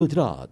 गुजरात।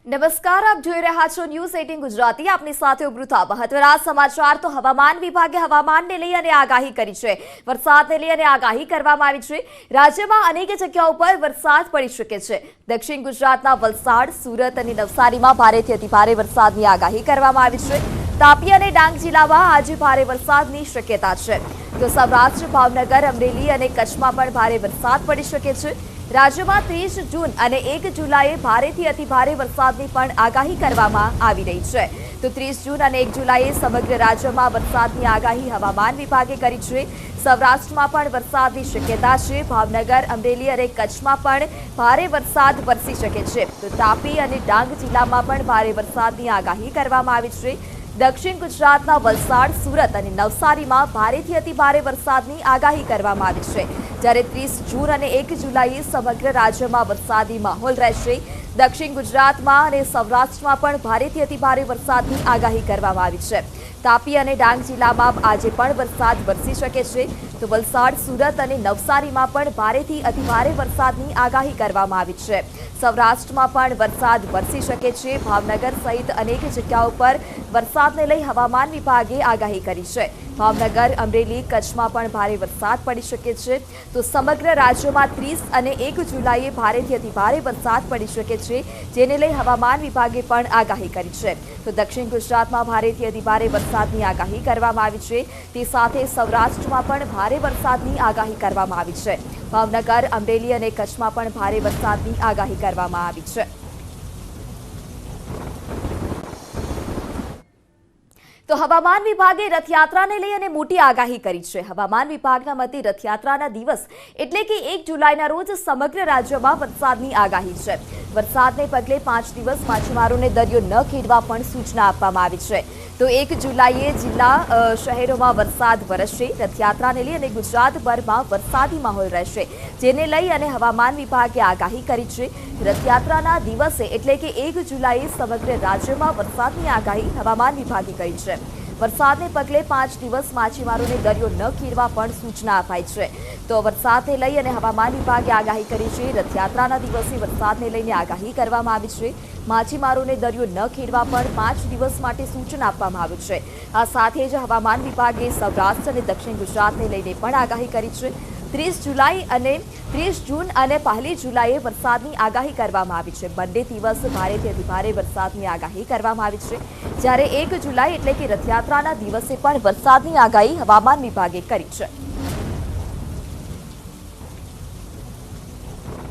નમસ્કાર, આપ જોઈ રહ્યા છો ન્યૂઝ 18 ગુજરાતી। આપની સાથે ઉભૃતા મહત્વના સમાચાર। તો હવામાન વિભાગે હવામાનને લઈ અને આગાહી કરી છે। વરસાદને લઈ અને આગાહી કરવામાં આવી છે। રાજ્યમાં અનેક જગ્યાઓ પર વરસાદ પડી શકે છે। દક્ષિણ ગુજરાતના વલસાડ, સુરત અને નવસારીમાં ભારેથી અતિભારે વરસાદની આગાહી કરવામાં આવી છે। તાપી અને ડાંગ જિલ્લામાં આજે ભારે વરસાદની શક્યતા છે। તો સૌરાષ્ટ્ર, ભાવનગર, અમરેલી અને કચ્છમાં પણ ભારે વરસાદ પડી શકે છે। રાજ્યમાં 30 જૂન અને 1 જુલાઈએ ભારેથી અતિભારે વરસાદની પણ આગાહી કરવામાં આવી રહી છે। તો 30 જૂન અને 1 જુલાઈએ સમગ્ર રાજ્યમાં વરસાદની આગાહી હવામાન વિભાગે કરી છે। સૌરાષ્ટ્રમાં પણ વરસાદની શક્યતા છે। ભાવનગર, અમરેલી અને કચ્છમાં પણ ભારે વરસાદ વરસી શકે છે। તો તાપી અને ડાંગ જિલ્લામાં પણ ભારે વરસાદની આગાહી કરવામાં આવી છે। દક્ષિણ ગુજરાતના વલસાડ, સુરત અને નવસારીમાં ભારેથી અતિભારે વરસાદની આગાહી કરવામાં આવી છે। જ્યારે 30 જૂન અને 1 જુલાઈએ સમગ્ર રાજ્યમાં વરસાદી માહોલ રહેશે। દક્ષિણ ગુજરાતમાં અને સૌરાષ્ટ્રમાં પણ ભારેથી અતિભારે વરસાદની આગાહી કરવામાં આવી છે। તાપી અને ડાંગ જિલ્લામાં આજે પણ વરસાદ વરસી શકે છે। તો વલસાડ, સુરત અને નવસારીમાં પણ ભારેથી અતિભારે વરસાદની આગાહી કરવામાં આવી છે। સૌરાષ્ટ્રમાં પણ વરસાદ વરસી શકે છે। ભાવનગર સહિત અનેક જગ્યાઓ પર વરસાદને લઈ હવામાન વિભાગે આગાહી કરી છે। ભાવનગર, અમરેલી, કચ્છમાં પણ ભારે વરસાદ પડી શકે છે। તો સમગ્ર રાજ્યમાં 30 અને 1 જુલાઈએ ભારેથી અતિભારે વરસાદ પડી શકે છે, જેને લઈ હવામાન વિભાગે પણ આગાહી કરી છે। તો દક્ષિણ ગુજરાતમાં ભારેથી અતિભારે વરસાદની આગાહી કરવામાં આવી છે। તે સાથે સૌરાષ્ટ્રમાં પણ ભારે વરસાદની આગાહી કરવામાં આવી છે। ભાવનગર, અમરેલી અને કચ્છમાં પણ ભારે વરસાદની આગાહી કરવામાં આવી છે। તો હવામાન વિભાગે રથયાત્રાને લઈ અને મોટી આગાહી કરી છે। હવામાન વિભાગના મતે રથયાત્રાના દિવસ એટલે કે 1 જુલાઈના રોજ સમગ્ર રાજ્યમાં વરસાદની આગાહી છે। વરસાદને પગલે 5 દિવસ માછીમારોને દરિયો ન ખેડવા પણ સૂચના આપવામાં આવી છે। તો 1 જુલાઈએ જિલ્લા શહેરોમાં વરસાદ વરસશે। રથયાત્રાને લઈ અને ગુજરાતભરમાં વરસાદી માહોલ રહેશે, જેને લઈ અને હવામાન વિભાગે આગાહી કરી છે। રથયાત્રાના દિવસે એટલે કે 1 જુલાઈએ સમગ્ર રાજ્યમાં વરસાદની આગાહી હવામાન વિભાગે કરી છે। વરસાદને પગલે 5 દિવસ માછીમારોને દરિયો ન ખેડવા પણ સૂચના અપાઈ છે। તો વરસાદને લઈ અને હવામાન વિભાગે આગાહી કરી છે। રથયાત્રાના દિવસે વરસાદને લઈને આગાહી કરવામાં આવી છે। માછીમારોને દરિયો ન ખેડવા પણ 5 દિવસ માટે સૂચના આપવામાં આવ્યું છે। આ સાથે જ હવામાન વિભાગે સૌરાષ્ટ્ર અને દક્ષિણ ગુજરાતને લઈને પણ આગાહી કરી છે। 30 જૂન અને 1 જુલાઈએ વરસાદની આગાહી કરવામાં આવી છે। બંને દિવસ ભારેથી અતિભારે વરસાદની આગાહી કરવામાં આવી છે। જ્યારે 1 જુલાઈ એટલે કે રથયાત્રાના દિવસે પણ વરસાદની આગાહી હવામાન વિભાગે કરી છે।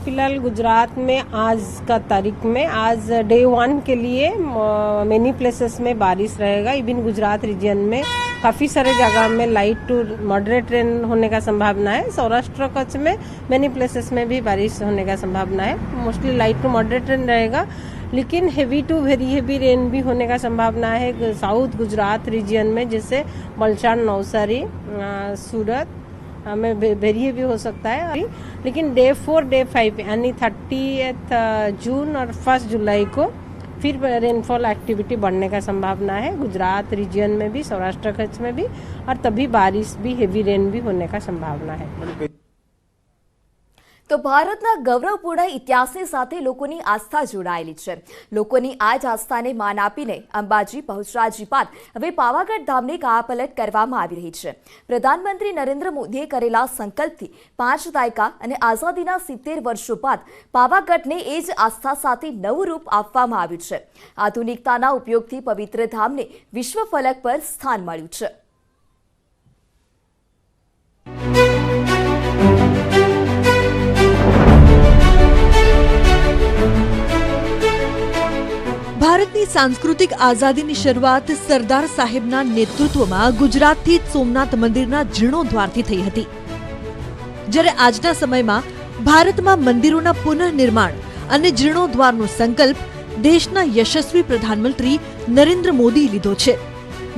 फिलहाल गुजरात में आज का तारीख में आज डे 1 के लिए मेनी प्लेसेस में बारिश रहेगा। इवन गुजरात रीजन में काफ़ी सारे जगह में लाइट टू मॉडरेट रेन होने का संभावना है। सौराष्ट्र कच्छ में मेनी प्लेसेस में भी बारिश होने का संभावना है। Mostly light to moderate rain रहेगा, लेकिन heavy to very heavy rain भी होने का संभावना है साउथ गुजरात रीजन में, जैसे वलसाड, नवसारी, सूरत में वेरी हेवी हो सकता है। लेकिन डे 4, डे 5 यानी 30 जून और 1 जुलाई को फिर रेनफॉल एक्टिविटी बढ़ने का संभावना है गुजरात रीजन में भी, सौराष्ट्र कच्छ में भी, और तभी बारिश भी, हेवी रेन भी होने का संभावना है। તો ભારતના ગૌરવપૂર્ણ ઇતિહાસની સાથે લોકોની આસ્થા જોડાયેલી છે। લોકોની આ જ આસ્થાને માન આપીને અંબાજી, બહુચરાજી બાદ હવે પાવાગઢ ધામની કાયાપલટ કરવામાં આવી રહી છે। પ્રધાનમંત્રી નરેન્દ્ર મોદીએ કરેલા સંકલ્પથી 5 દાયકા અને આઝાદીના 70 વર્ષો બાદ પાવાગઢને એ જ આસ્થા સાથે નવું રૂપ આપવામાં આવ્યું છે। આધુનિકતાના ઉપયોગથી પવિત્ર ધામને વિશ્વ ફલક પર સ્થાન મળ્યું છે। ભારતની સાંસ્કૃતિક આઝાદીની શરૂઆત સરદાર સાહેબના નેતૃત્વમાં ગુજરાતથી સોમનાથ મંદિરના જીર્ણોદ્વારથી થઈ હતી। જ્યારે આજના સમયમાં ભારતમાં મંદિરોના પુનઃનિર્માણ અને જીર્ણોદ્વારનો સંકલ્પ દેશના યશસ્વી પ્રધાનમંત્રી નરેન્દ્ર મોદીએ લીધો છે,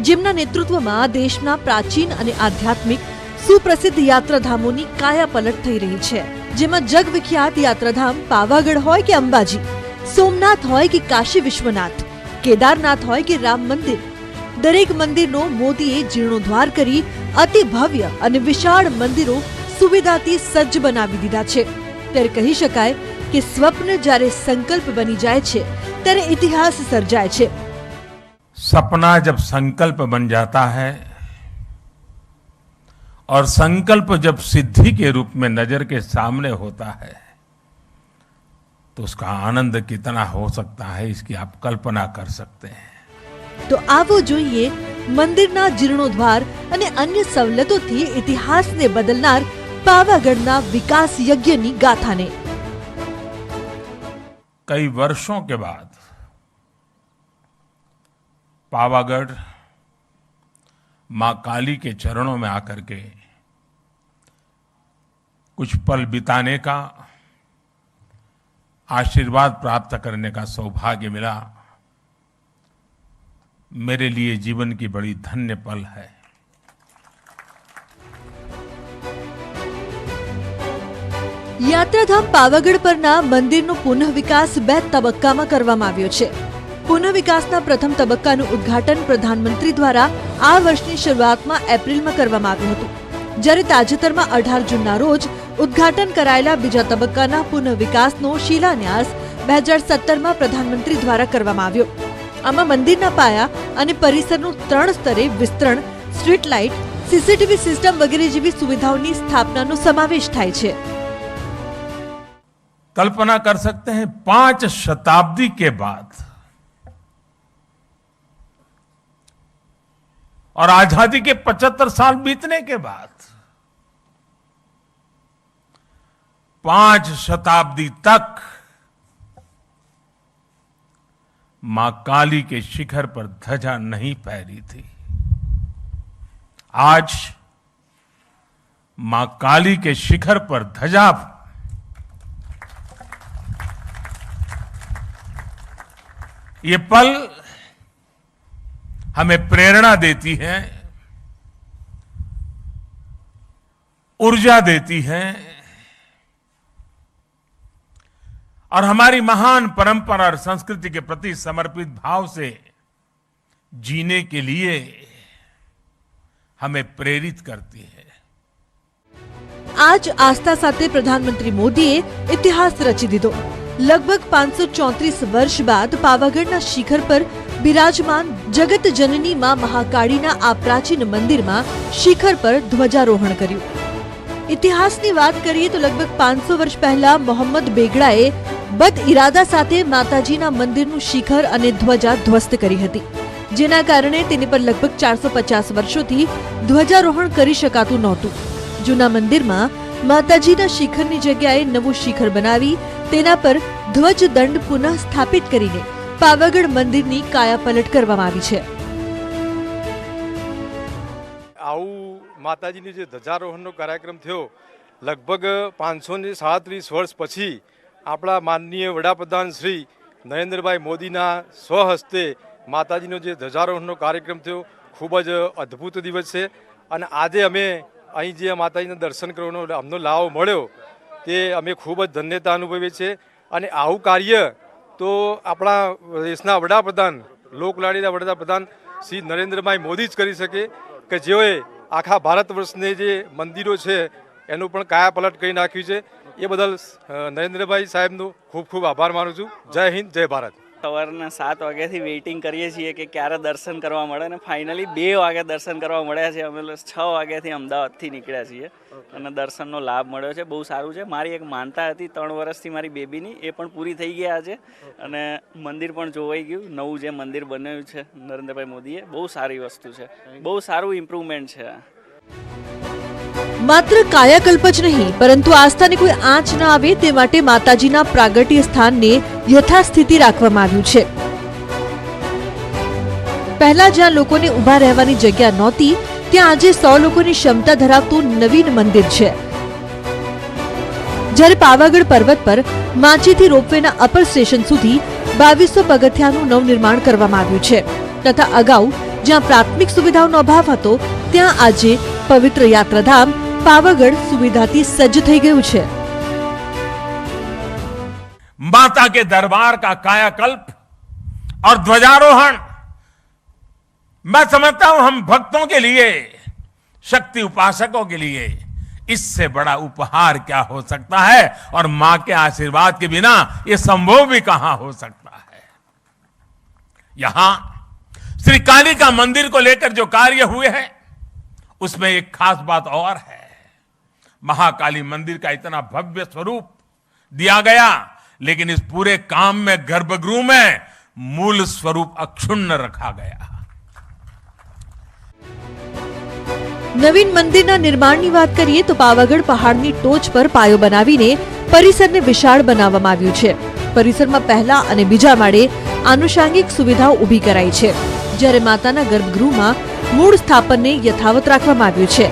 જેમના નેતૃત્વમાં દેશના પ્રાચીન અને આધ્યાત્મિક સુપ્રસિદ્ધ યાત્રાધામોની કાયાપલટ થઈ રહી છે, જેમાં જગવિખ્યાત યાત્રાધામ પાવાગઢ હોય કે અંબાજી, સોમનાથ હોય કે કાશી વિશ્વનાથ, કેદારનાથ હોય કે રામ મંદિર, દરેક મંદિરનો મોદીએ જીર્ણોદ્ધાર કરી અતિ ભવ્ય અને વિશાળ મંદિરો સુવિધાથી સજ્જ બનાવી દીધા છે। ત્યારે કહી શકાય કે સ્વપ્ન જ્યારે સંકલ્પ બની જાય છે ત્યારે ઇતિહાસ સર્જાય છે। सपना जब संकल्प बन जाता है और संकल्प जब सिद्धि के रूप में नजर के सामने होता है तो उसका आनंद कितना हो सकता है, इसकी आप कल्पना कर सकते हैं। તો આવો જોઈએ મંદિરના જીર્ણોદ્ધાર અને અન્ય સવલતોથી ઇતિહાસને બદલનાર પાવાગઢના વિકાસ યજ્ઞની ગાથાને। कई वर्षों के बाद पावागढ़ मां काली के चरणों में आकर के कुछ पल बिताने का, आशीर्वाद प्राप्त करने का सौभाग्य मिला। मेरे लिए जीवन की बड़ी धन्य पल है। યાત્રાધામ પાવાગઢ પરના મંદિરનો પુનઃ વિકાસ 2 તબક્કામાં કરવામાં આવ્યો છે। પુનઃ વિકાસના પ્રથમ તબક્કાનું ઉદ્ઘાટન પ્રધાનમંત્રી દ્વારા આ વર્ષની શરૂઆતમાં એપ્રિલમાં કરવામાં આવ્યું હતું, જ્યારે તાજેતરમાં 18 જૂનના રોજ ઉદ્ઘાટન કરાયેલા બીજા તબક્કાના પુનઃ વિકાસનો શિલાન્યાસ 2017માં પ્રધાનમંત્રી દ્વારા કરવામાં આવ્યો। આમાં મંદિરના પાયા અને પરિસરનું 3 સ્તરે વિસ્તરણ, સ્ટ્રીટ લાઇટ, સીસીટીવી સિસ્ટમ વગેરે જેવી સુવિધાઓની સ્થાપનાનો સમાવેશ થાય છે। कल्पना कर सकते हैं 5 शताब्दी के बाद और आजादी के 75 साल बीतने के बाद 5 शताब्दी तक मां काली के शिखर पर ध्वजा नहीं फहरी थी। आज मां काली के शिखर पर ध्वजा, ये पल हमें प्रेरणा देती है, ऊर्जा देती है और हमारी महान परंपरा और संस्कृति के प्रति समर्पित भाव से जीने के लिए हमें प्रेरित करती है। आज आस्था साथे प्रधानमंत्री मोदीए इतिहास रची दीधो। लगभग 534 वर्ष बाद पावागढ़ना शिखर पर बिराजमान जगत जननी मां महाकाळीना आ प्राचीन मंदिरमा शिखर पर ध्वजारोहण कर्યું। इतिहासनी વાત કરીએ તો लगभग 500 વર્ષ પહેલા મોહમ્મદ બેગડાએ બદ ઇરાદા સાથે માતાજીના મંદિરનું શિખર અને ધ્વજા ધ્વસ્ત કરી હતી, જેના કારણે તેની પર लगभग 450 વર્ષોથી ધ્વજારોહણ કરી શકાતું નહોતું। જૂના મંદિરમાં માતાજીના શિખરની જગ્યાએ નવું શિખર બનાવી તેના પર ધ્વજ દંડ પુનઃ સ્થાપિત કરીને પાવાગઢ મંદિરની કાયાપલટ કરવામાં આવી છે। આવું માતાજીની જે ધ્વજારોહણનો કાર્યક્રમ થયો લગભગ 537 વર્ષ પછી આપણા માનનીય વડાપ્રધાન શ્રી નરેન્દ્રભાઈ મોદીના સ્વહસ્તે માતાજીનો જે ધ્વજારોહણનો કાર્યક્રમ થયો ખૂબ જ અદ્ભુત દિવસ છે અને આજે અમે અહીં જે માતાજીના દર્શન કરવાનો અમને લાવો મળ્યો તે અમે ખૂબ જ ધન્યતા અનુભવીએ છીએ અને આવું કાર્ય તો આપણા દેશના વડાપ્રધાન લોકલાડીના વડાપ્રધાન શ્રી નરેન્દ્રભાઈ મોદી જ કરી શકે કે જેઓએ આખા ભારત વર્ષને જે મંદિરો છે એનું પણ કાયાપલટ કરી નાખ્યું છે। એ બદલ નરેન્દ્રભાઈ સાહેબનો ખૂબ ખૂબ આભાર માનું છું। જય હિન્દ, જય ભારત। સવારના 7 વાગ્યાથી વેઇટિંગ કરીએ છીએ કે ક્યારે દર્શન કરવા મળે અને ફાઇનલી 2 વાગે દર્શન કરવા મળ્યા છે। અમે 6 વાગ્યાથી અમદાવાદથી નીકળ્યા છીએ અને દર્શનનો લાભ મળ્યો છે, બહુ સારું છે। મારી એક માનતા હતી 3 વર્ષથી મારી બેબીની, એ પણ પૂરી થઈ ગઈ આજે અને મંદિર પણ જોવાઈ ગયું। નવું જે મંદિર બનાવ્યું છે નરેન્દ્રભાઈ મોદીએ, બહુ સારી વસ્તુ છે, બહુ સારું ઇમ્પ્રુવમેન્ટ છે। માત્ર કાયાકલ્પ જ નહીં પરંતુ આસ્થાને કોઈ આંચ ન આવે તે માટે માતાજીના પ્રાગટ્ય સ્થાનને યથાસ્થિતિ રાખવામાં આવ્યું છે। પહેલા જ્યાં લોકોને ઊભા રહેવાની જગ્યા નહોતી ત્યાં આજે 100 લોકોની ક્ષમતા ધરાવતું નવીન મંદિર છે। જ્યારે પાવાગઢ પર્વત પર માચીથી રોપવેના અપર સ્ટેશન સુધી 2200 પગથિયાનું નવનિર્માણ કરવામાં આવ્યું છે તથા અગાઉ જ્યાં પ્રાથમિક સુવિધાઓનો અભાવ હતો ત્યાં આજે પવિત્ર યાત્રાધામ પાવાગઢ સુવિધાથી સજ્જ થઈ ગયું છે। माता के दरबार का कायाकल्प और ध्वजारोहण, मैं समझता हूं हम भक्तों के लिए, शक्ति उपासकों के लिए इससे बड़ा उपहार क्या हो सकता है। और मां के आशीर्वाद के बिना यह संभव भी कहां हो सकता है। यहां श्री कालिका मंदिर को लेकर जो कार्य हुए हैं उसमें एक खास बात और है। महाकाली मंदिर का इतना भव्य स्वरूप दिया गया, लेकिन इस पूरे काम में गर्भगृह में मूल स्वरूप अक्षुण्ण रखा गया। નવીન મંદિરના નિર્માણની વાત કરીએ તો પાવાગઢ પહાડની ટોચ પર પાયો બનાવીને પરિસરને વિશાળ બનાવવામાં આવ્યું છે. પરિસરમાં પહેલા અને બીજા માળે આનુષાંગિક સુવિધાઓ ઊભી કરાઈ છે, જ્યારે માતાના ગર્ભગૃહમાં મૂળ સ્થાપનને યથાવત રાખવામાં આવ્યું છે.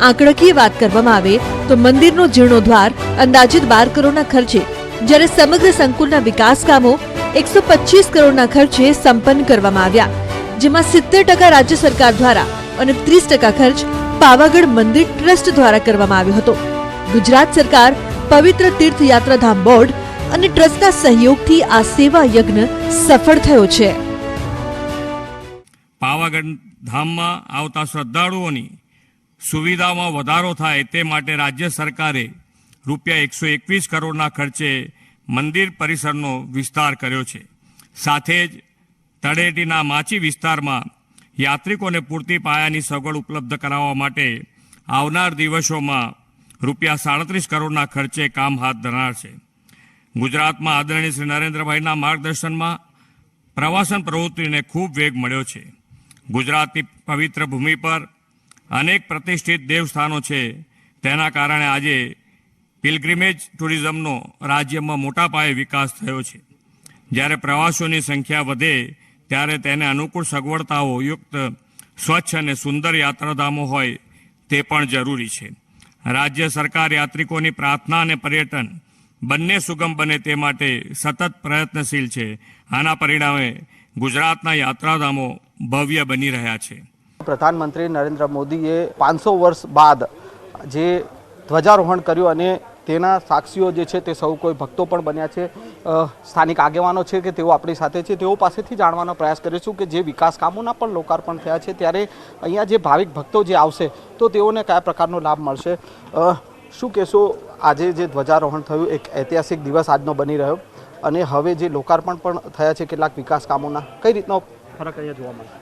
આંકડાકીય વાત કરવામાં આવે તો મંદિરનો જીર્ણોદ્ધાર અંદાજિત 12 કરોડના ખર્ચે, જ્યારે સમગ્ર સંકુલના વિકાસ કામો 125 કરોડના ખર્ચે સંપન્ન કરવામાં આવ્યા, જેમાં 70% રાજ્ય સરકાર દ્વારા અને 30% ખર્ચ પાવાગઢ મંદિર ટ્રસ્ટ દ્વારા કરવામાં આવ્યો હતો. ગુજરાત સરકાર, પવિત્ર તીર્થયાત્રાધામ બોર્ડ અને ટ્રસ્ટના સહયોગથી આ સેવા યજ્ઞ સફળ થયો છે. પાવાગઢ ધામમાં આવતા શ્રદ્ધાળુઓની સુવિધામાં વધારો થાય તે માટે રાજ્ય સરકારે રૂપિયા 121 કરોડના ખર્ચે મંદિર પરિસરનો વિસ્તાર કર્યો છે. સાથે જ તળેટીના માચી વિસ્તારમાં યાત્રિકોને પૂરતી પાયાની સગવડ ઉપલબ્ધ કરાવવા માટે આવનાર દિવસોમાં રૂપિયા 37 કરોડના ખર્ચે કામ હાથ ધરાનાર છે. ગુજરાતમાં આદરણીય શ્રી નરેન્દ્રભાઈના માર્ગદર્શનમાં પ્રવાસન પ્રવૃત્તિને ખૂબ વેગ મળ્યો છે. ગુજરાતની પવિત્ર ભૂમિ પર અનેક પ્રતિષ્ઠિત દેવસ્થાનો છે. તેના કારણે આજે પિલગ્રિમેજ ટુરિઝમનો રાજ્યમાં મોટા પાયે વિકાસ થયો છે. જ્યારે પ્રવાસીઓની સંખ્યા વધે ત્યારે તેને અનુકૂળ સગવડતાઓ યુક્ત સ્વચ્છ અને સુંદર યાત્રાધામો હોય તે પણ જરૂરી છે. રાજ્ય સરકાર યાત્રિકોની પ્રાર્થના અને પર્યટન બંને સુગમ બને તે માટે સતત પ્રયત્નશીલ છે. આના પરિણામે ગુજરાતના યાત્રાધામો ભવ્ય બની રહ્યા છે. પ્રધાનમંત્રી નરેન્દ્ર મોદીએ 500 વર્ષ બાદ જે ધ્વજારોહણ કર્યું અને તેના સાક્ષીઓ જે છે તે સૌ કોઈ ભક્તો પણ બન્યા છે. સ્થાનિક આગેવાનો છે કે તેઓ આપણી સાથે છે, તેઓ પાસેથી જાણવાનો પ્રયાસ કરીશું કે જે વિકાસ કામોના પણ લોકાર્પણ થયા છે ત્યારે અહીંયા જે ભાવિક ભક્તો જે આવશે તો તેઓને કયા પ્રકારનો લાભ મળશે. શું કહેશો, આજે જે ધ્વજારોહણ થયું એક ઐતિહાસિક દિવસ આજનો બની રહ્યો અને હવે જે લોકાર્પણ પણ થયા છે કેટલાક વિકાસ કામોના, કઈ રીતનો ફરક અહીંયા જોવા મળશે?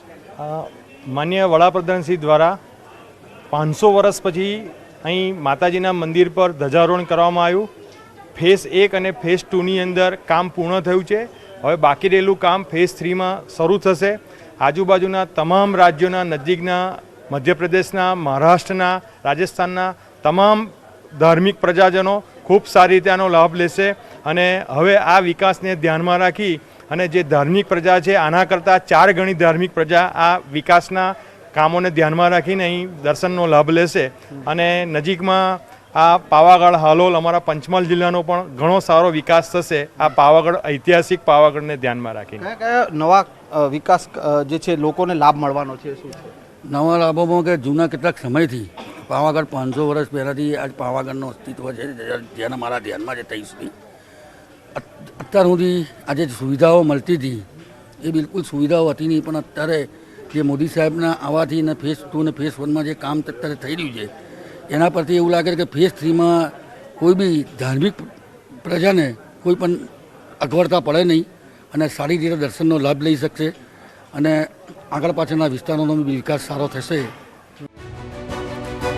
માનનીય વડાપ્રધાનશ્રી દ્વારા 500 વર્ષ પછી અહીં માતાજીના મંદિર પર ધ્વજારોહણ કરવામાં આવ્યું. ફેઝ 1 અને ફેઝ 2ની અંદર કામ પૂર્ણ થયું છે. હવે બાકી રહેલું કામ ફેઝ 3માં શરૂ થશે. આજુબાજુના તમામ રાજ્યોના, નજીકના મધ્યપ્રદેશના, મહારાષ્ટ્રના, રાજસ્થાનના તમામ ધાર્મિક પ્રજાજનો ખૂબ સારી રીતે આનો લાભ લેશે. અને હવે આ વિકાસને ધ્યાનમાં રાખી અને જે ધાર્મિક પ્રજા છે આના કરતાં 4 ગણી ધાર્મિક પ્રજા આ વિકાસના કામોને ધ્યાનમાં રાખીને અહીં દર્શનનો લાભ લેશે. અને નજીકમાં આ પાવાગઢ હાલોલ અમારા પંચમહાલ જિલ્લાનો પણ ઘણો સારો વિકાસ થશે આ પાવાગઢ, ઐતિહાસિક પાવાગઢને ધ્યાનમાં રાખીને. કયા નવા વિકાસ જે છે લોકોને લાભ મળવાનો છે? શું છે નવા લાભોમાં કે જૂના કેટલાક સમયથી પાવાગઢ 500 વર્ષ પહેલાંથી આજ પાવાગઢનું અસ્તિત્વ છે, જેના મારા ધ્યાનમાં છે ત્યાં સુધી અત્યાર સુધી આજે સુવિધાઓ મળતી હતી એ બિલકુલ સુવિધાઓ હતી નહીં. પણ અત્યારે જે મોદી સાહેબના આવવાથી અને ફેઝ 2 અને ફેઝ 1માં જે કામ અત્યારે થઈ રહ્યું છે એના પરથી એવું લાગે છે કે ફેઝ 3માં કોઈ બી ધાર્મિક પ્રજાને કોઈ પણ અગવડતા પડે નહીં અને સારી રીતે દર્શનનો લાભ લઈ શકશે અને આગળ પાછળના વિસ્તારોનો બી વિકાસ સારો થશે.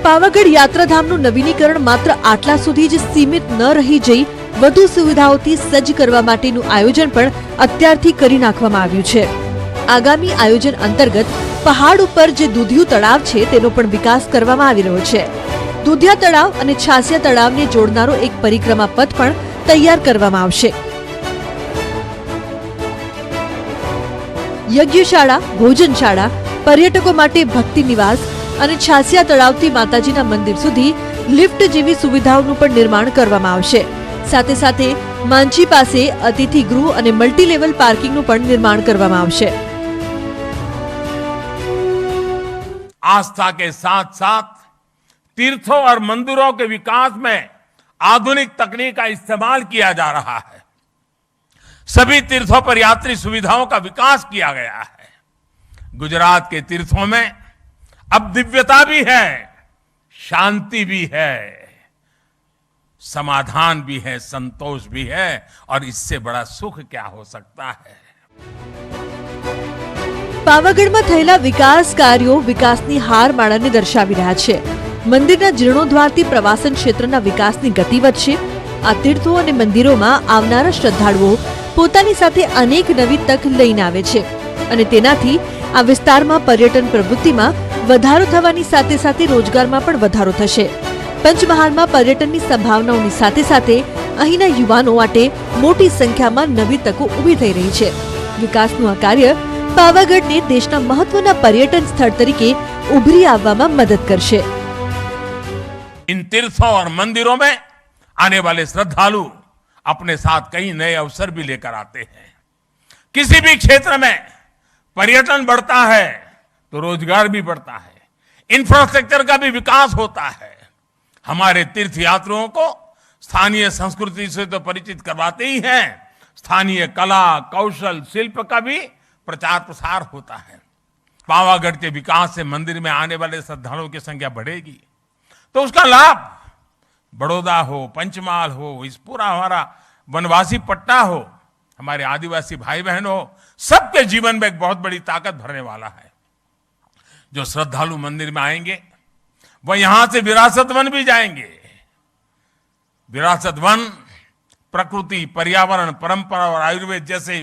પાવાગઢ યાત્રાધામનું નવીનીકરણ માત્ર આટલા સુધી જ સીમિત ન રહી જઈ વધુ સુવિધાઓથી સજ્જ કરવા માટેનું આયોજન પણ અત્યારથી કરી નાખવામાં આવ્યું છે. આગામી આયોજન અંતર્ગત પહાડ ઉપર જે દૂધિયું તળાવ છે તેનો પણ વિકાસ કરવામાં આવી રહ્યો છે. દૂધિયા તળાવ અને છાસિયા તળાવને જોડનારો એક પરિક્રમા પથ પણ તૈયાર કરવામાં આવશે. યજ્ઞશાળા, ભોજનશાળા, પર્યટકો માટે ભક્તિ નિવાસ અને છાસિયા તળાવથી માતાજીના મંદિર સુધી લિફ્ટ જેવી સુવિધાઓનું પણ નિર્માણ કરવામાં આવશે. સાથે સાથે માંચી પાસે અતિથિ ગૃહ અને મલ્ટી લેવલ પાર્કિંગનું પણ નિર્માણ કરવામાં આવશે. आस्था के साथ साथ तीर्थों और मंदिरों के विकास में आधुनिक तकनीक का इस्तेमाल किया जा रहा है. सभी तीर्थों पर यात्री सुविधाओं का विकास किया गया है। गुजरात के तीर्थों में अब दिव्यता भी है, शांति भी है, समाधान भी है, संतोष भी है, और इससे बड़ा सुख क्या हो सकता है। પાવાગઢમાં થયેલા વિકાસ કાર્યો વિકાસની હારમાળાને દર્શાવી રહ્યા છે। મંદિરના જીર્ણોદ્ધારથી પ્રવાસન ક્ષેત્રના વિકાસની ગતિ વધશે। આ તીર્થો અને મંદિરોમાં આવનારા શ્રદ્ધાળુઓ પોતાની સાથે અનેક નવી તક લઈને આવે છે અને તેનાથી આ વિસ્તારમાં પર્યટન પ્રવૃત્તિમાં વધારો થવાની સાથે સાથે રોજગારમાં પણ વધારો થશે। પંચમહાલમાં પર્યટનની સંભાવનાઓની સાથે સાથે અહીંના યુવાનો માટે મોટી સંખ્યામાં નવી તકો ઊભી થઈ રહી છે। વિકાસનું આ કાર્ય પાવાગઢને દેશના મહત્વના पर्यटन સ્થળ તરીકે ઉભરી આવવામાં મદદ કરશે। इन तीर्थों और मंदिरों में आने वाले श्रद्धालु अपने साथ कई नए अवसर भी लेकर आते हैं। किसी भी क्षेत्र में पर्यटन बढ़ता है तो रोजगार भी बढ़ता है, इंफ्रास्ट्रक्चर का भी विकास होता है। हमारे तीर्थ यात्रियों को स्थानीय संस्कृति से तो परिचित करवाते ही हैं, स्थानीय कला, कौशल, शिल्प का भी प्रचार प्रसार होता है। पावागढ़ के विकास से मंदिर में आने वाले श्रद्धालुओं की संख्या बढ़ेगी तो उसका लाभ बड़ौदा हो, पंचमहाल हो, इस पूरा हमारा वनवासी पट्टा हो, हमारे आदिवासी भाई बहन हो, सबके जीवन में एक बहुत बड़ी ताकत भरने वाला है। जो श्रद्धालु मंदिर में आएंगे वह यहां से विरासत वन भी जाएंगे। विरासत वन प्रकृति, पर्यावरण, परंपरा और आयुर्वेद जैसे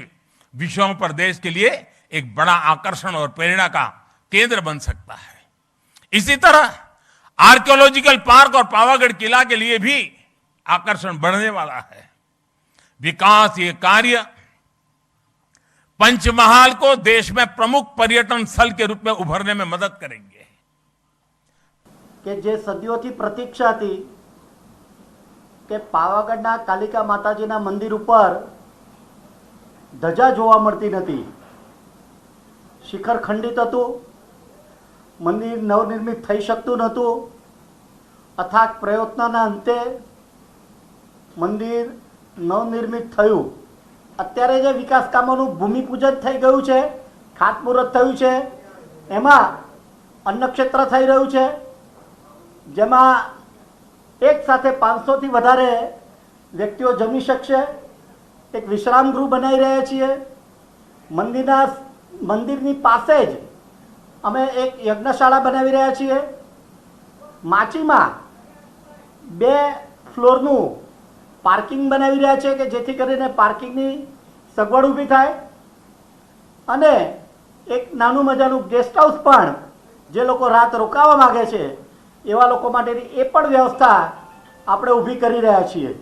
विषयों पर देश के लिए एक बड़ा आकर्षण और प्रेरणा का केंद्र बन सकता है। इसी तरह आर्कियोलॉजिकल पार्क और पावागढ़ किला के लिए भी आकर्षण बढ़ने वाला है। विकास ये कार्य पंचमहाल को देश में प्रमुख पर्यटन स्थल के रूप में उभरने में मदद करेंगे। કે જે સદીઓથી પ્રતીક્ષા હતી કે પાવાગઢના કાલિકા માતાજીના મંદિર ઉપર ધજા જોવા મળતી નથી, શિખર ખંડિત હતું, મંદિર નવનિર્મિત થઈ શકતું નહોતું। અથાગ પ્રયત્નના અંતે મંદિર નવનિર્મિત થયું। અત્યારે જે વિકાસ કામોનું ભૂમિપૂજન થઈ ગયું છે, ખાતમુહૂર્ત થયું છે, એમાં અન્નક્ષેત્ર થઈ રહ્યું છે, જેમાં એક સાથે 500થી વધારે વ્યક્તિઓ જમી શકશે। એક વિશ્રામ ગૃહ બનાવી રહ્યા છીએ। મંદિરની પાસે જ અમે એક યજ્ઞશાળા બનાવી રહ્યા છીએ। માચીમાં 2 ફ્લોરનું પાર્કિંગ બનાવી રહ્યા છે કે જેથી કરીને પાર્કિંગની સગવડ ઊભી થાય, અને એક નાનું મજાનું ગેસ્ટ હાઉસ પણ જે લોકો રાત રોકાવા માંગે છે એવા લોકો માટેની એ પણ વ્યવસ્થા આપણે ઊભી કરી રહ્યા છીએ।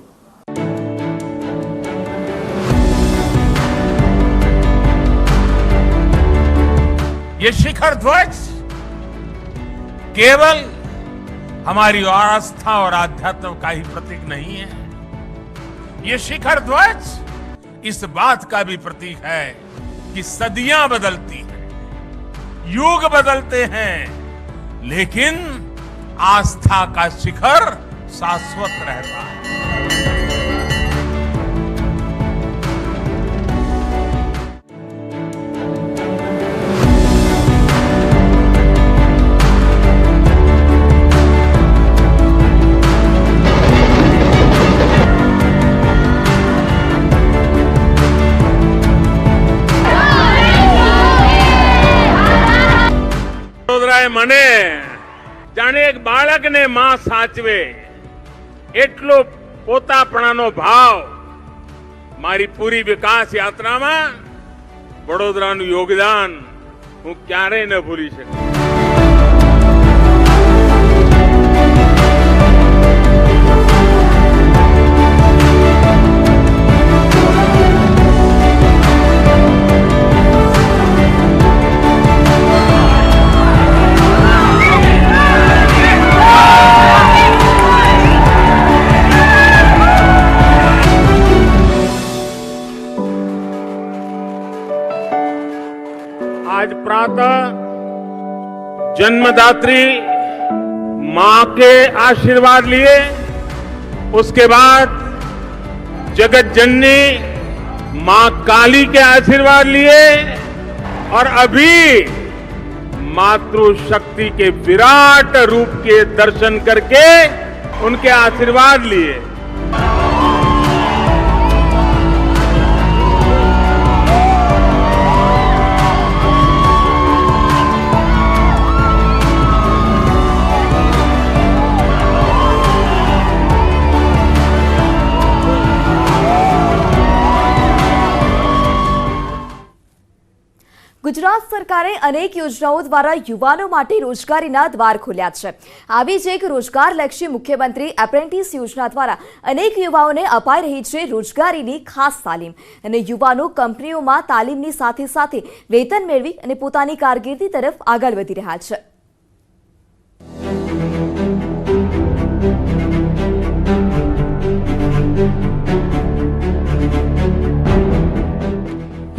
ये शिखर ध्वज केवल हमारी आस्था और आध्यात्म का ही प्रतीक नहीं है, ये शिखर ध्वज इस बात का भी प्रतीक है कि सदियां बदलती हैं, युग बदलते हैं, लेकिन आस्था का शिखर शाश्वत रहता है। મને જાણે એક બાળકને માં સાચવે એટલો પોતાપણાનો ભાવ મારી પૂરી વિકાસ યાત્રામાં વડોદરાનું યોગદાન હું ક્યારેય ન ભૂલી શકું। आज प्रातः जन्मदात्री मां के आशीर्वाद लिए, उसके बाद जगत जननी मां काली के आशीर्वाद लिए और अभी मातृशक्ति के विराट रूप के दर्शन करके उनके आशीर्वाद लिए। ગુજરાત સરકારે અનેક યોજનાઓ દ્વારા યુવાનો માટે રોજગારીના દ્વાર ખોલ્યા છે। આવી જ એક રોજગારલક્ષી મુખ્યમંત્રી એપ્રેન્ટિસ યોજના દ્વારા અનેક યુવાઓને અપાઈ રહી છે રોજગારીની ખાસ તાલીમ અને યુવાનો કંપનીઓમાં તાલીમની સાથે સાથે વેતન મેળવી અને પોતાની કારકિર્દી તરફ આગળ વધી રહ્યા છે।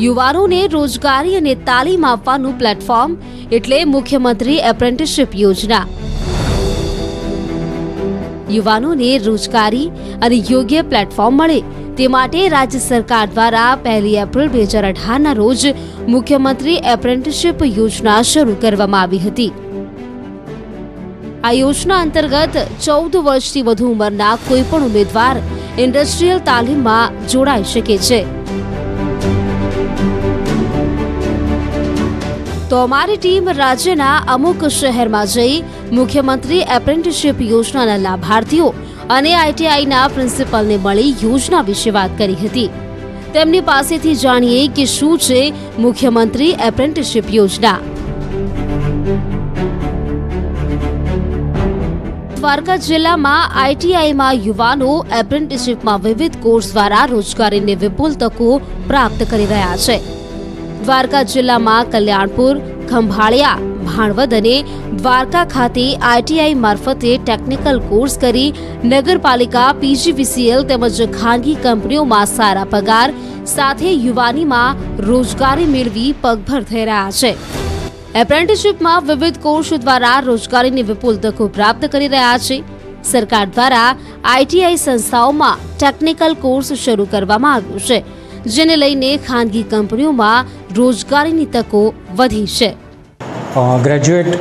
યુવાનોને રોજગારી અને તાલીમ આપવાનું પ્લેટફોર્મ એટલે મુખ્યમંત્રી એપ્રેન્ટિસશીપ યોજના। યુવાનોને રોજગારી અને યોગ્ય પ્લેટફોર્મ મળે તે માટે રાજ્ય સરકાર દ્વારા 1 એપ્રિલ 2018ના રોજ મુખ્યમંત્રી એપ્રેન્ટિસશીપ યોજના શરૂ કરવામાં આવી હતી। આ યોજના અંતર્ગત 14 વર્ષથી વધુ ઉંમરના કોઈપણ ઉમેદવાર ઇન્ડસ્ટ્રીયલ તાલીમમાં જોડાઈ શકે છે। તો અમારી ટીમ રાજ્યના અમુક શહેરમાં જઈ મુખ્યમંત્રી એપ્રેન્ટિસશીપ યોજનાના લાભાર્થીઓ અને આઈટીઆઈના પ્રિન્સિપલને મળી યોજના વિશે વાત કરી હતી। તેમની પાસેથી જાણીએ કે શું છે મુખ્યમંત્રી એપ્રેન્ટિસશીપ યોજના। દ્વારકા જિલ્લામાં આઈટીઆઈમાં યુવાનો એપ્રેન્ટિસશીપમાં વિવિધ કોર્સ દ્વારા રોજગારીની વિપુલ તકો પ્રાપ્ત કરી રહ્યા છે। દ્વારકા જિલ્લામાં કલ્યાણપુર, ખંભાળિયા, ભાણવદ અને દ્વારકા ખાતે આઈટીઆઈ મારફતે ટેકનિકલ કોર્સ કરી નગરપાલિકા, પીજીવીસીએલ તેમજ ખાનગી કંપનીઓમાં સારા પગાર સાથે યુવાનીમાં રોજગારી મેળવી પગભર થઈ રહ્યા છે। એપ્રેન્ટિસશીપમાં વિવિધ કોર્સ દ્વારા રોજગારીની વિપુલ તકો પ્રાપ્ત કરી રહ્યા છે। સરકાર દ્વારા આઈટીઆઈ સંસ્થાઓમાં ટેકનિકલ કોર્સ શરૂ કરવામાં આવ્યો છે, જેને લઈને ખાનગી કંપનીઓમાં રોજગારીની તકો વધી છે। ગ્રેજ્યુએટ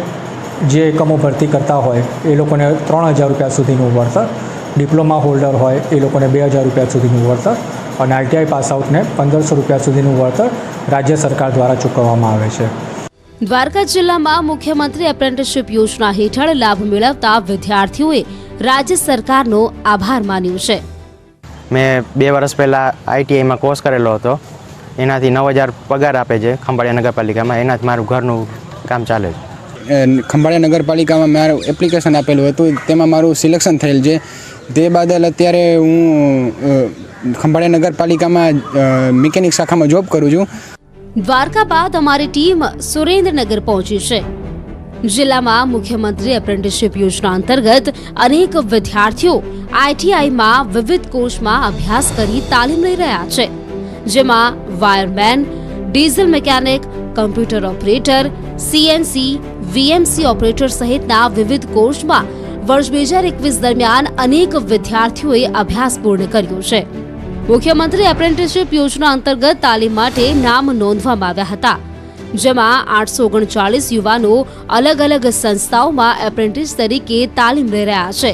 જે એકમો ભરતી કરતા હોય એ લોકોને 3000 રૂપિયા સુધીનું વળતર, ડિપ્લોમા હોલ્ડર હોય એ લોકોને 2000 રૂપિયા સુધીનું વળતર અને આઈટીઆઈ પાસ આઉટને 1500 રૂપિયા સુધીનું વળતર રાજ્ય સરકાર દ્વારા ચૂકવવામાં આવે છે। દ્વારકા જિલ્લામાં મુખ્યમંત્રી એપ્રેન્ટિસશીપ યોજના હેઠળ લાભ મેળવતા વિદ્યાર્થીઓએ રાજ્ય સરકારનો આભાર માન્યો છે। મેં 2 વર્ષ પહેલાં આઈટીઆઈમાં કોર્સ કરેલો હતો, એનાથી 9000 પગાર આપે છે ખંભાળિયા નગરપાલિકામાં, એનાથી મારું ઘરનું કામ ચાલે છે। ખંભાળિયા નગરપાલિકામાં મારું એપ્લિકેશન આપેલું હતું, તેમાં મારું સિલેક્શન થયેલ છે। તે બદલ અત્યારે હું ખંભાળિયા નગરપાલિકામાં મિકેનિક શાખામાં જોબ કરું છું। દ્વારકા બાદ અમારી ટીમ સુરેન્દ્રનગર પહોંચી છે। જિલ્લામાં મુખ્યમંત્રી એપ્રેન્ટિસશીપ યોજના અંતર્ગત અનેક વિદ્યાર્થીઓ આઈટીઆઈમાં વિવિધ કોર્સમાં અભ્યાસ કરી તાલીમ લઈ રહ્યા છે, જેમાં wireman, diesel mechanic, computer operator, CNC, VMC operator સહિતના વિવિધ કોર્સમાં વર્ષ 2021 દરમિયાન અનેક વિદ્યાર્થીઓએ અભ્યાસ પૂર્ણ કર્યો છે। મુખ્યમંત્રી એપ્રેન્ટિસશીપ યોજના અંતર્ગત તાલીમ માટે નામ નોંધવામાં આવ્યા હતા, જેમાં 839 યુવાનો અલગ અલગ સંસ્થાઓમાં એપ્રેન્ટિસ તરીકે તાલીમ લઈ રહ્યા છે,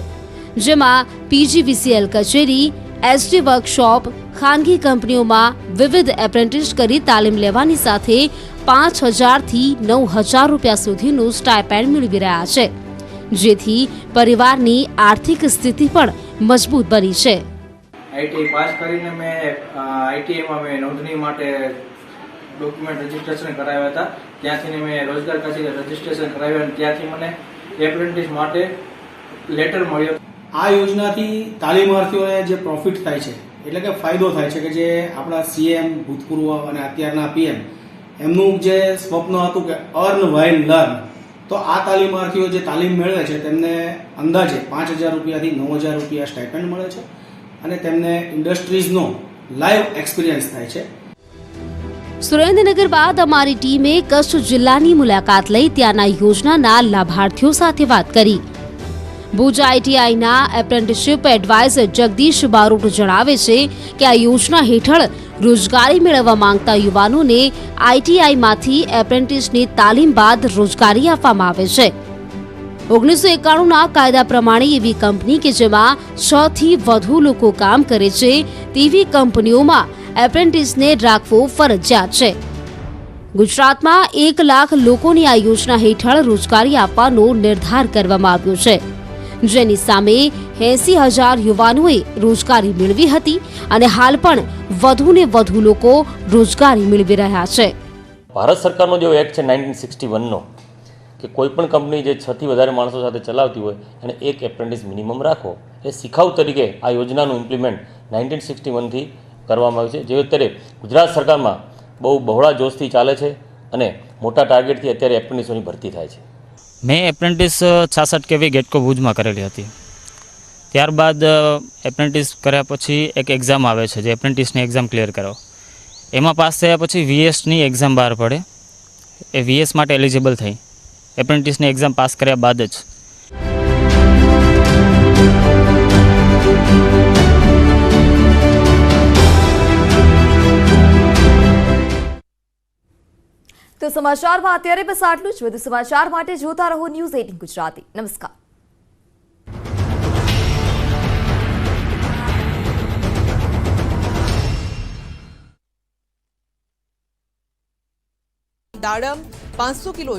જેમાં પીજીવીસીએલ કચેરી, એસટી વર્કશોપ, ખાનગી કંપનીઓમાં વિવિધ એપ્રેન્ટિસ કરી તાલીમ લેવાની સાથે 5000 થી 9000 રૂપિયા સુધીનું સ્ટાઇપેન્ડ મેળવી રહ્યા છે, જેથી પરિવારની આર્થિક સ્થિતિ પણ મજબૂત બની છે। આઈટીઆઈ પાસ કરીને મેં આઈટીઆઈમાં નોંધણી માટે ડોક્યુમેન્ટ રજીસ્ટ્રેશન કરાવ્યા હતા। ત્યાંથી મેં રોજગાર કચેરી રજીસ્ટ્રેશન કરાવ્યા અને ત્યાંથી મને એપ્રેન્ટિસ માટે લેટર મળ્યો। આ યોજનાથી તાલીમાર્થીઓને જે પ્રોફિટ થાય છે, એટલે કે ફાયદો થાય છે કે જે આપણા સીએમ, ભૂતપૂર્વ અને અત્યારના પીએમ એમનું જે સ્વપ્ન હતું કે અર્ન વાઇલ લર્ન, તો આ તાલીમાર્થીઓ જે તાલીમ મેળવે છે તેમને અંદાજે 5000 રૂપિયાથી 9000 રૂપિયા સ્ટાઇપેન્ડ મળે છે અને તેમને ઇન્ડસ્ટ્રીઝનો લાઈવ એક્સપિરિયન્સ થાય છે। સુરેન્દ્રનગર બાદ અમારી ટીમે કચ્છ જિલ્લાની મુલાકાત લઈ ત્યાંના યોજનાના લાભાર્થીઓ સાથે વાત કરી। ભુજ આઈટીઆઈના એપ્રેન્ટિસશીપ એડવાઇઝર જગદીશ બારોટ જણાવે છે કે આ યોજના હેઠળ રોજગારી મેળવવા માંગતા યુવાનોને આઈટીઆઈમાંથી એપ્રેન્ટિસની તાલીમ બાદ રોજગારી આપવામાં આવે છે. 1991ના કાયદા પ્રમાણે એવી કંપની કે જેમાં 6 થી વધુ લોકો કામ કરે છે તેવી કંપનીઓમાં એપ્રેન્ટિસને રાખવો ફરજિયાત છે. ગુજરાતમાં 1 લાખ લોકોની આ યોજના હેઠળ રોજગારી આપવાનો નિર્ધાર કરવામાં આવ્યો છે, જેની સામે 80,000 યુવાનોએ રોજગારી મેળવી હતી અને હાલ પણ વધુને વધુ લોકો રોજગારી મેળવી રહ્યા છે. ભારત સરકારનો જે એક્ટ છે 1961નો કે કોઈ પણ કંપની જે 6 થી વધારે માણસો સાથે ચલાવતી હોય અને એક એપ્રેન્ટિસ મિનિમમ રાખો, એ શિખાઉ તરીકે આ યોજનાનું ઇમ્પ્લિમેન્ટ 1961થી કરવામાં આવ્યું છે, જે અત્યારે ગુજરાત સરકારમાં બહુ બહોળા જોશથી ચાલે છે અને મોટા ટાર્ગેટથી અત્યારે એપ્રેન્ટિસોની ભરતી થાય છે. મેં એપ્રેન્ટિસ 66 કેવી ગેટકો ભુજમાં કરેલી હતી. ત્યારબાદ એપ્રેન્ટિસ કર્યા પછી એક એક્ઝામ આવે છે, જે એપ્રેન્ટિસની એક્ઝામ ક્લિયર કરો. એમાં પાસ થયા પછી VSની એક્ઝામ બહાર પડે. એ VS માટે એલિજિબલ થઈ. એપ્રેન્ટિસની એક્ઝામ પાસ કર્યા બાદ જ તો સમાચારમાં અત્યારે બસ આટલું જ. વધુ સમાચાર માટે જોતા રહો ન્યૂઝ 18 ગુજરાતી. નમસ્કાર. દાડમ 500 કિલો